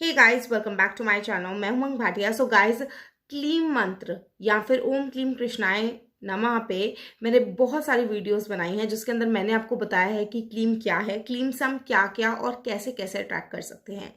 Hey guys, welcome back to my channel. मैं Umang Bhatia. So guys, क्लीम मंत्र या फिर ओम क्लीम कृष्णाय नमः पे मैंने बहुत सारी वीडियोस बनाई हैं जिसके अंदर मैंने आपको बताया है कि क्लीम क्या है, क्लीम से हम क्या क्या और कैसे कैसे अट्रैक्ट कर सकते हैं।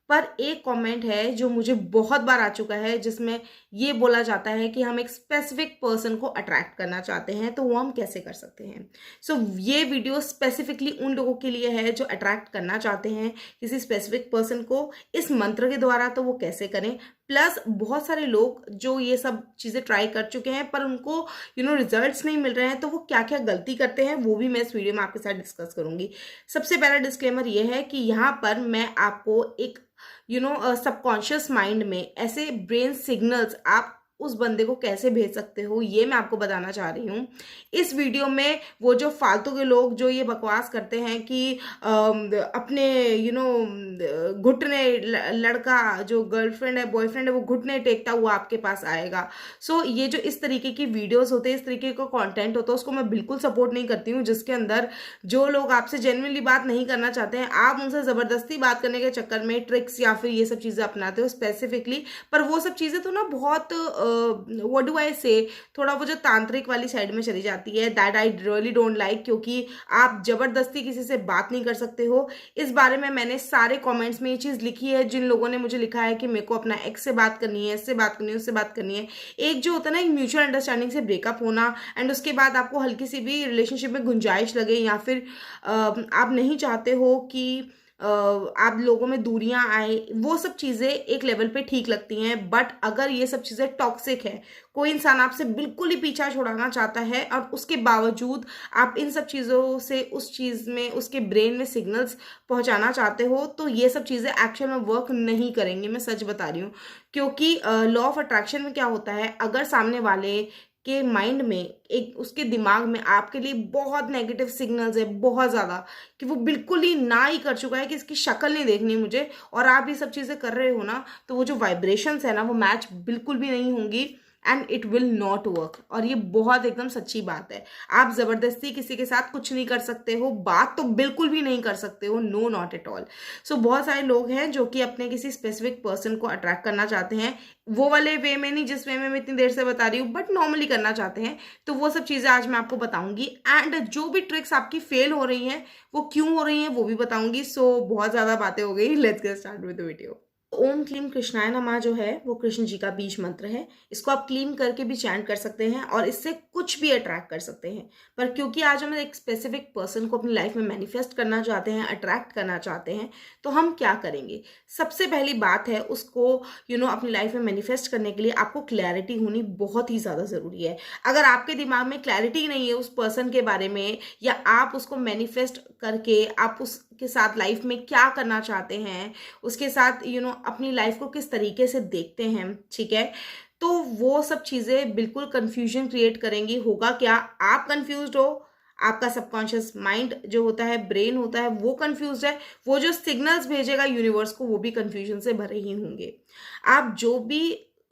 पर एक कमेंट है जो मुझे बहुत बार आ चुका है जिसमें ये बोला जाता है कि हम एक स्पेसिफिक पर्सन को अट्रैक्ट करना चाहते हैं, तो वो हम कैसे कर सकते हैं। सो ये वीडियो स्पेसिफिकली उन लोगों के लिए है जो अट्रैक्ट करना चाहते हैं किसी स्पेसिफिक पर्सन को इस मंत्र के द्वारा, तो वो कैसे करें। प्लस बहुत सारे लोग जो ये सब चीज़ें ट्राई कर चुके हैं पर उनको रिजल्ट्स नहीं मिल रहे हैं, तो वो क्या क्या गलती करते हैं वो भी मैं इस वीडियो में आपके साथ डिस्कस करूंगी। सबसे पहला डिस्क्लेमर ये है कि यहाँ पर मैं आपको एक सबकॉन्शियस माइंड में ऐसे ब्रेन सिग्नल्स आप उस बंदे को कैसे भेज सकते हो ये मैं आपको बताना चाह रही हूँ। इस वीडियो में वो जो फालतू के लोग जो ये बकवास करते हैं कि अपने घुटने लड़का जो गर्लफ्रेंड है बॉयफ्रेंड है वो घुटने टेकता हुआ आपके पास आएगा। सो ये जो इस तरीके की वीडियोस होते हैं, इस तरीके का कंटेंट होता है, उसको मैं बिल्कुल सपोर्ट नहीं करती हूँ। जिसके अंदर जो लोग आपसे जेन्युइनली बात नहीं करना चाहते हैं, आप उनसे ज़बरदस्ती बात करने के चक्कर में ट्रिक्स या फिर ये सब चीज़ें अपनाते हो स्पेसिफिकली। पर वो सब चीज़ें तो ना बहुत व्हाट डू आई से थोड़ा वो जो तांत्रिक वाली साइड में चली जाती है, that I really don't like. क्योंकि आप ज़बरदस्ती किसी से बात नहीं कर सकते हो। इस बारे में मैंने सारे कमेंट्स में ये चीज़ लिखी है। जिन लोगों ने मुझे लिखा है कि मेरे को अपना एक्स से बात करनी है, इससे बात करनी है, उससे बात करनी है, एक जो होता है ना एक म्यूचुअल अंडरस्टैंडिंग से ब्रेकअप होना एंड उसके बाद आपको हल्की सी भी रिलेशनशिप में गुंजाइश लगे या फिर आप नहीं चाहते हो कि आप लोगों में दूरियां आए, वो सब चीज़ें एक लेवल पे ठीक लगती हैं। बट अगर ये सब चीज़ें टॉक्सिक है, कोई इंसान आपसे बिल्कुल ही पीछा छुड़ाना चाहता है और उसके बावजूद आप इन सब चीज़ों से उस चीज़ में उसके ब्रेन में सिग्नल्स पहुंचाना चाहते हो, तो ये सब चीज़ें एक्चुअल में वर्क नहीं करेंगी। मैं सच बता रही हूँ। क्योंकि लॉ ऑफ अट्रैक्शन में क्या होता है, अगर सामने वाले के माइंड में एक उसके दिमाग में आपके लिए बहुत नेगेटिव सिग्नल्स है, बहुत ज़्यादा, कि वो बिल्कुल ही ना ही कर चुका है कि इसकी शक्ल नहीं देखनी मुझे, और आप ये सब चीज़ें कर रहे हो ना, तो वो जो वाइब्रेशंस है ना वो मैच बिल्कुल भी नहीं होंगी and it will not work. और ये बहुत एकदम सच्ची बात है। आप ज़बरदस्ती किसी के साथ कुछ नहीं कर सकते हो, बात तो बिल्कुल भी नहीं कर सकते हो, नो नॉट एट ऑल। सो बहुत सारे लोग हैं जो कि अपने किसी स्पेसिफिक पर्सन को अट्रैक्ट करना चाहते हैं, वो वाले वे में नहीं जिस वे में मैं इतनी देर से बता रही हूँ, बट नॉर्मली करना चाहते हैं। तो वो सब चीज़ें आज मैं आपको बताऊंगी एंड जो भी ट्रिक्स आपकी फेल हो रही हैं वो क्यों हो रही हैं वो भी बताऊंगी। सो बहुत ज़्यादा बातें हो गई, let's get start with the video. ओम क्लीम कृष्णाय नमः जो है वो कृष्ण जी का बीज मंत्र है। इसको आप क्लीम करके भी चैंट कर सकते हैं और इससे कुछ भी अट्रैक्ट कर सकते हैं। पर क्योंकि आज हम एक स्पेसिफिक पर्सन को अपनी लाइफ में मैनिफेस्ट करना चाहते हैं, अट्रैक्ट करना चाहते हैं, तो हम क्या करेंगे। सबसे पहली बात है, उसको अपनी लाइफ में मैनिफेस्ट करने के लिए आपको क्लैरिटी होनी बहुत ही ज़्यादा ज़रूरी है। अगर आपके दिमाग में क्लैरिटी नहीं है उस पर्सन के बारे में, या आप उसको मैनिफेस्ट करके आप उसके साथ लाइफ में क्या करना चाहते हैं, उसके साथ अपनी लाइफ को किस तरीके से देखते हैं, ठीक है, तो वो सब चीज़ें बिल्कुल कंफ्यूजन क्रिएट करेंगी। होगा क्या, आप कंफ्यूज्ड हो, आपका सबकॉन्शियस माइंड जो होता है, ब्रेन होता है, वो कंफ्यूज है, वो जो सिग्नल्स भेजेगा यूनिवर्स को वो भी कंफ्यूजन से भरे ही होंगे। आप जो भी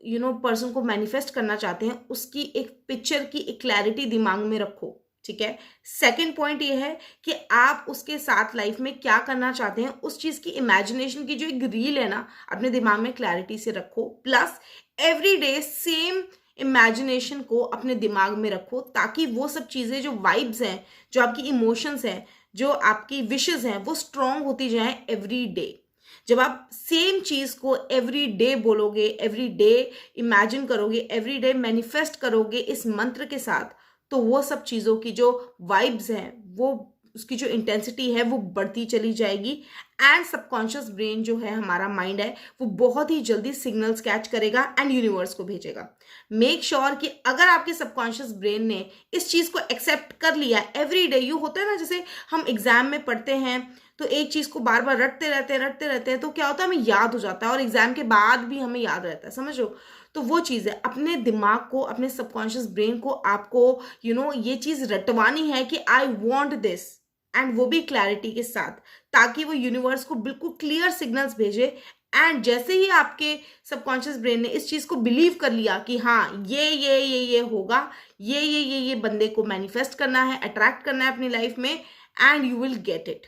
पर्सन को मैनिफेस्ट करना चाहते हैं उसकी एक पिक्चर की एक क्लैरिटी दिमाग में रखो, ठीक है। सेकंड पॉइंट ये है कि आप उसके साथ लाइफ में क्या करना चाहते हैं, उस चीज़ की इमेजिनेशन की जो एक रील है ना, अपने दिमाग में क्लैरिटी से रखो। Plus every day same imagination को अपने दिमाग में रखो, ताकि वो सब चीज़ें जो वाइब्स हैं, जो आपकी इमोशंस हैं, जो आपकी विशेस हैं, वो स्ट्रांग होती जाएं एवरी डे। जब आप सेम चीज़ को एवरी डे बोलोगे, एवरी डे इमेजिन करोगे, एवरी डे मैनिफेस्ट करोगे इस मंत्र के साथ, तो वो सब चीज़ों की जो वाइब्स हैं, वो उसकी जो इंटेंसिटी है वो बढ़ती चली जाएगी एंड सबकॉन्शियस ब्रेन जो है, हमारा माइंड है, वो बहुत ही जल्दी सिग्नल्स कैच करेगा एंड यूनिवर्स को भेजेगा। मेक श्योर कि अगर आपके सबकॉन्शियस ब्रेन ने इस चीज़ को एक्सेप्ट कर लिया एवरी डे, यू होता है ना, जैसे हम एग्जाम में पढ़ते हैं तो एक चीज़ को बार बार रटते रहते हैं, तो क्या होता है, हमें याद हो जाता है और एग्जाम के बाद भी हमें याद रहता है, समझ लो। तो वो चीज़ है, अपने दिमाग को, अपने सबकॉन्शियस ब्रेन को आपको ये चीज़ रटवानी है कि आई वॉन्ट दिस, एंड वो भी क्लैरिटी के साथ, ताकि वो यूनिवर्स को बिल्कुल क्लियर सिग्नल्स भेजे। एंड जैसे ही आपके सबकॉन्शियस ब्रेन ने इस चीज़ को बिलीव कर लिया कि हाँ ये होगा, ये बंदे को मैनिफेस्ट करना है, अट्रैक्ट करना है अपनी लाइफ में, and you will get it.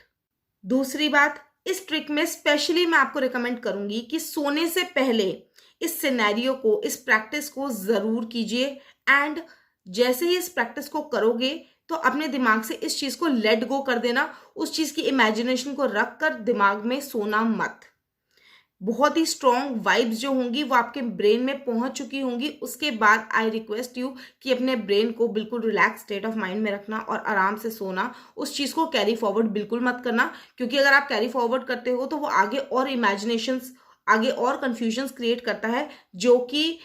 दूसरी बात, इस ट्रिक में स्पेशली मैं आपको रिकमेंड करूंगी कि सोने से पहले इस सिनेरियो को, इस प्रैक्टिस को जरूर कीजिए। एंड जैसे ही इस प्रैक्टिस को करोगे तो अपने दिमाग से इस चीज को लेट गो कर देना, उस चीज की इमेजिनेशन को रख कर दिमाग में सोना मत। बहुत ही स्ट्रॉन्ग वाइब्स जो होंगी वो आपके ब्रेन में पहुंच चुकी होंगी। उसके बाद आई रिक्वेस्ट यू कि अपने ब्रेन को बिल्कुल रिलैक्स स्टेट ऑफ माइंड में रखना और आराम से सोना। उस चीज़ को कैरी फॉरवर्ड बिल्कुल मत करना, क्योंकि अगर आप कैरी फॉरवर्ड करते हो तो वो आगे और इमेजिनेशंस, आगे और कन्फ्यूजन्स क्रिएट करता है, जो कि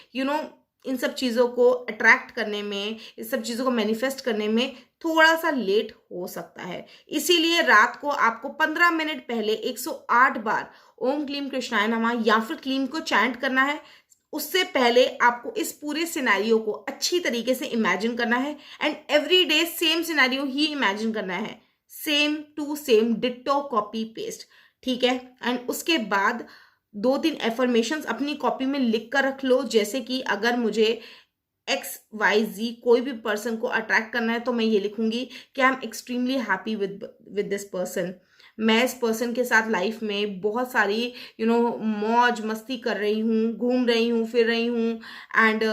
इन सब चीज़ों को अट्रैक्ट करने में, इस सब चीज़ों को मैनिफेस्ट करने में थोड़ा सा लेट हो सकता है। इसीलिए रात को आपको 15 मिनट पहले 108 बार ओम क्लीम कृष्णाय नमः या फिर क्लीम को चैंट करना है। उससे पहले आपको इस पूरे सिनेरियो को अच्छी तरीके से इमेजिन करना है and every day same scenario ही इमेजिन करना है, same to same ditto copy paste, ठीक है। एंड उसके बाद 2-3 एफर्मेशंस अपनी कॉपी में लिख कर रख लो, जैसे कि अगर मुझे XYZ कोई भी पर्सन को अट्रैक्ट करना है तो मैं ये लिखूंगी कि I am extremely happy with this person. मैं इस पर्सन के साथ लाइफ में बहुत सारी मौज मस्ती कर रही हूँ, घूम रही हूँ, फिर रही हूँ and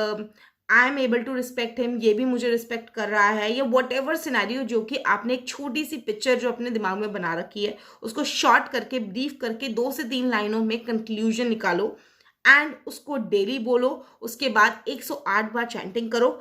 I am able to respect him, ये भी मुझे रिस्पेक्ट कर रहा है। या वट एवर सिनेरियो जो कि आपने एक छोटी सी पिक्चर जो अपने दिमाग में बना रखी है उसको शॉर्ट करके, ब्रीफ करके 2 से 3 लाइनों में कंक्लूजन निकालो एंड उसको डेली बोलो। उसके बाद 108 बार चैंटिंग करो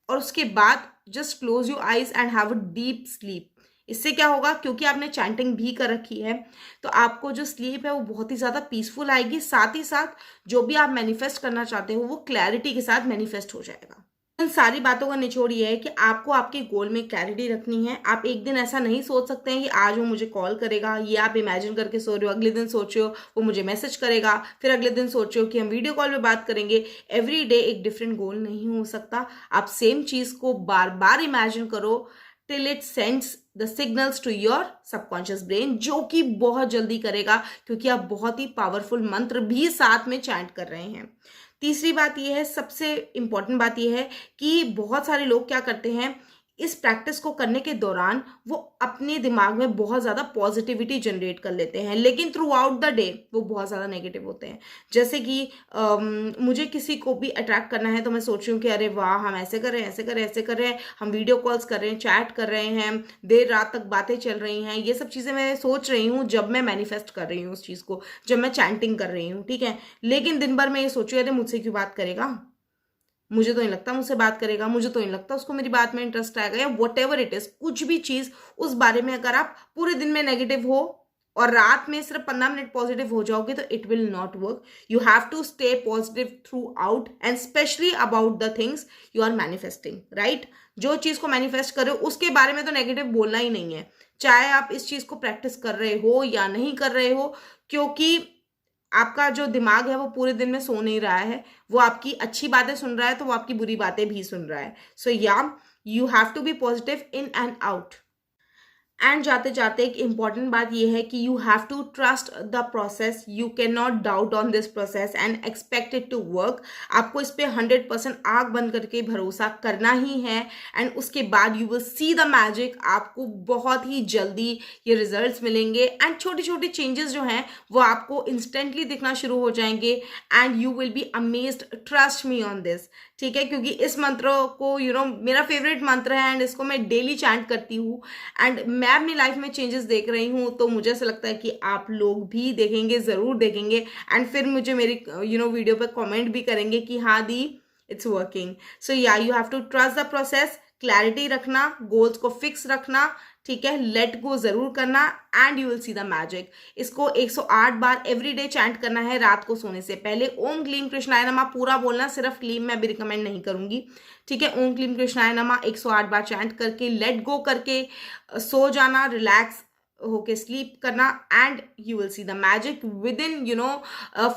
और उसके बाद just close your eyes and have a deep sleep. इससे क्या होगा, क्योंकि आपने चैंटिंग भी कर रखी है तो आपको जो स्लीप है वो बहुत ही ज़्यादा पीसफुल आएगी। साथ ही साथ जो भी आप मैनिफेस्ट करना चाहते हो वो क्लैरिटी के साथ मैनिफेस्ट हो जाएगा। इन सारी बातों का निचोड़ ये है कि आपको आपके गोल में क्लैरिटी रखनी है। आप एक दिन ऐसा नहीं सोच सकते हैं कि आज वो मुझे कॉल करेगा, ये आप इमेजिन करके सो रहे हो, अगले दिन सोच रहे हो वो मुझे मैसेज करेगा, फिर अगले दिन सोच रहे हो कि हम वीडियो कॉल पे बात करेंगे। एवरी डे एक डिफरेंट गोल नहीं हो सकता। आप सेम चीज़ को बार बार इमेजिन करो till it sends the signals to your subconscious brain, जो कि बहुत जल्दी करेगा क्योंकि आप बहुत ही पावरफुल मंत्र भी साथ में चैंट कर रहे हैं। तीसरी बात यह है, सबसे इंपॉर्टेंट बात यह है कि बहुत सारे लोग क्या करते हैं, इस प्रैक्टिस को करने के दौरान वो अपने दिमाग में बहुत ज़्यादा पॉजिटिविटी जनरेट कर लेते हैं, लेकिन थ्रू आउट द डे वो बहुत ज़्यादा नेगेटिव होते हैं। जैसे कि मुझे किसी को भी अट्रैक्ट करना है तो मैं सोच रही हूँ कि अरे वाह, हम ऐसे कर रहे हैं, ऐसे कर रहे हैं, ऐसे कर रहे हैं, हम वीडियो कॉल्स कर रहे हैं, चैट कर रहे हैं, देर रात तक बातें चल रही हैं। ये सब चीज़ें मैं सोच रही हूँ जब मैं मैनिफेस्ट कर रही हूँ उस चीज़ को, जब मैं चैंटिंग कर रही हूँ, ठीक है। लेकिन दिन भर मैं ये सोच रही हूँ अरे मुझसे क्यों बात करेगा, मुझे तो नहीं लगता मुझसे बात करेगा, मुझे तो नहीं लगता उसको मेरी बात में इंटरेस्ट आएगा, या वट एवर इट इज, कुछ भी चीज उस बारे में अगर आप पूरे दिन में नेगेटिव हो और रात में सिर्फ 15 मिनट पॉजिटिव हो जाओगे तो it will not work. You have to stay positive throughout and specially about the things you are manifesting, right. जो चीज को मैनिफेस्ट कर रहे हो उसके बारे में तो नेगेटिव बोलना ही नहीं है, चाहे आप इस चीज को प्रैक्टिस कर रहे हो या नहीं कर रहे हो, क्योंकि आपका जो दिमाग है वो पूरे दिन में सो नहीं रहा है, वो आपकी अच्छी बातें सुन रहा है तो वो आपकी बुरी बातें भी सुन रहा है। So yeah you have to be positive in and out. And जाते जाते एक इम्पॉर्टेंट बात यह है कि you have to trust the process, you can not doubt on this process and expect it to work. आपको इस पर 100% आग बंद करके भरोसा करना ही है एंड उसके बाद you will see the magic. आपको बहुत ही जल्दी ये रिजल्ट्स मिलेंगे एंड छोटी छोटी चेंजेस जो हैं वो आपको इंस्टेंटली दिखना शुरू हो जाएंगे and you will be amazed, trust me on this, ठीक है। क्योंकि इस मंत्र को मेरा फेवरेट मंत्र है एंड इसको मैं डेली चैंट करती हूँ एंड मैं अपनी लाइफ में चेंजेस देख रही हूँ, तो मुझे ऐसा लगता है कि आप लोग भी देखेंगे, ज़रूर देखेंगे एंड फिर मुझे मेरी वीडियो पे कमेंट भी करेंगे कि हाँ दी it's working. So yeah you have to trust the process, clarity रखना, गोल्स को फिक्स रखना, ठीक है, लेट गो जरूर करना and you will see the magic. इसको 108 बार एवरीडे चैंट करना है रात को सोने से पहले। ओम क्लीम कृष्णाय नमः पूरा बोलना, सिर्फ क्लीम मैं भी रिकमेंड नहीं करूंगी, ठीक है। ओम क्लीम कृष्णाय नमः 108 बार चैंट करके लेट गो करके सो जाना, रिलैक्स होके स्लीप करना and you will see the magic with in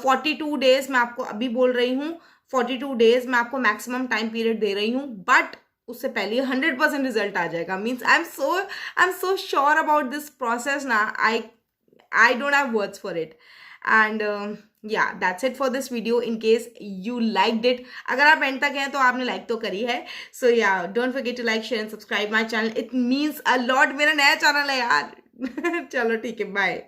42 days. मैं आपको अभी बोल रही हूँ 42 डेज मैं आपको मैक्सिमम टाइम पीरियड दे रही हूँ, बट उससे पहले 100% रिजल्ट आ जाएगा। Means I am so sure about this process ना, I don't have words for it and yeah that's it for this video. In case you liked it, अगर आप and तक हैं तो आपने लाइक तो करी है। So yeah don't forget to like, share and subscribe my channel, it means a lot. मेरा नया चैनल है यार चलो ठीक है, बाय।